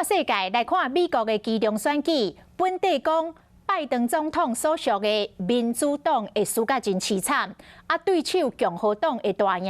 世界来看美国的期中选举，本地讲拜登总统所属的民主党会输甲真凄惨，啊对手共和党会大赢，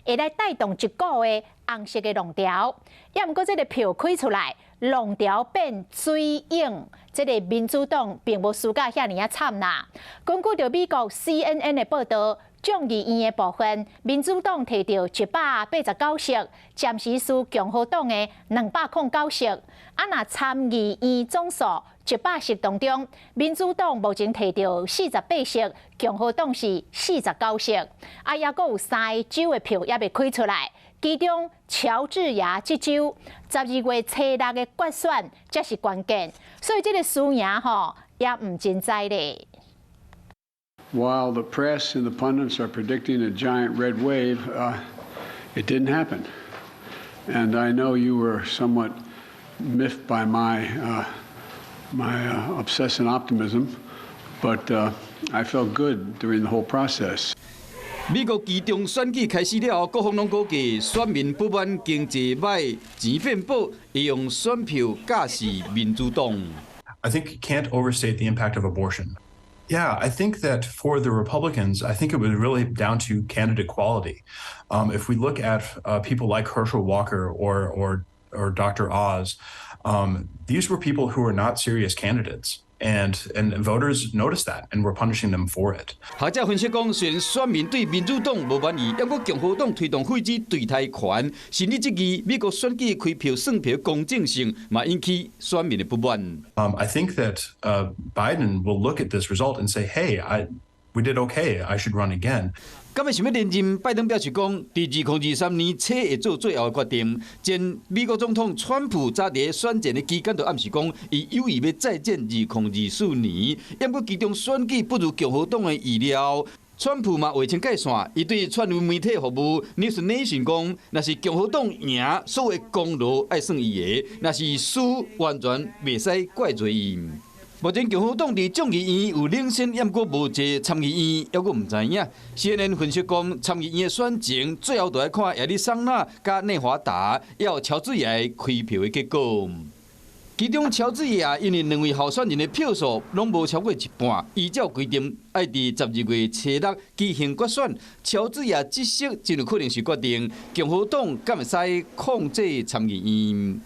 会来带动一股的红色的浪潮。也毋过，这个票开出来，浪潮变水影，这个民主党并无输甲遐尼啊惨啦。根据着美国 CNN 的报道。众议院的部分，民主党摕到189席，暂时输共和党的209席。啊，若参议院总数100席当中，民主党目前摕到48席，共和党是49席。啊，也阁有3个州的票也未开出来，其中乔治亚这州12月初6的决选才是关键，所以这个输赢吼也唔真知咧。While the press and the pundits are predicting a giant red wave, it didn't happen. And I know you were somewhat miffed by my obsessive optimism, but I felt good during the whole process. 美国期中选举开始了，各方拢估计选民不满经济歹、钱变薄，会用选票驾驶民主党。I think you can't overstate the impact of abortion. Yeah, I think that for the Republicans, I think it was really down to candidate quality. If we look at people like Herschel Walker or Dr. Oz, these were people who were not serious candidates. And voters noticed that and were punishing them for it. 学者分析讲，虽然选民对民主党无满意，不过共和党推动废止对台权，甚至质疑美国选举开票算票公正性，嘛引起选民的不满。I think that Biden will look at this result and say, "Hey, we did okay. I should run again." 今日想要连任，拜登表示讲，伫2023年初会做最后的决定。前美国总统川普早伫选前的期间就暗示讲，伊有意要再战2024年。不过其中选举不如共和党的意料。川普嘛划清界线，伊对串流媒体服务 News Nation 讲，若是共和党赢，所有的功劳爱算伊的；若是输，完全袂使怪罪伊。目前共和党伫众议院有领先，不过无一参议院，还阁唔知影。CNN 分析讲，参议院的选情最后就要看亚利桑那加内华达，还有乔治亚开票的结果。其中乔治亚因为2位候选人的票数拢无超过一半，依照规定，爱伫12月初6举行决选。乔治亚这席真有可能是决定共和党敢会使控制参议院。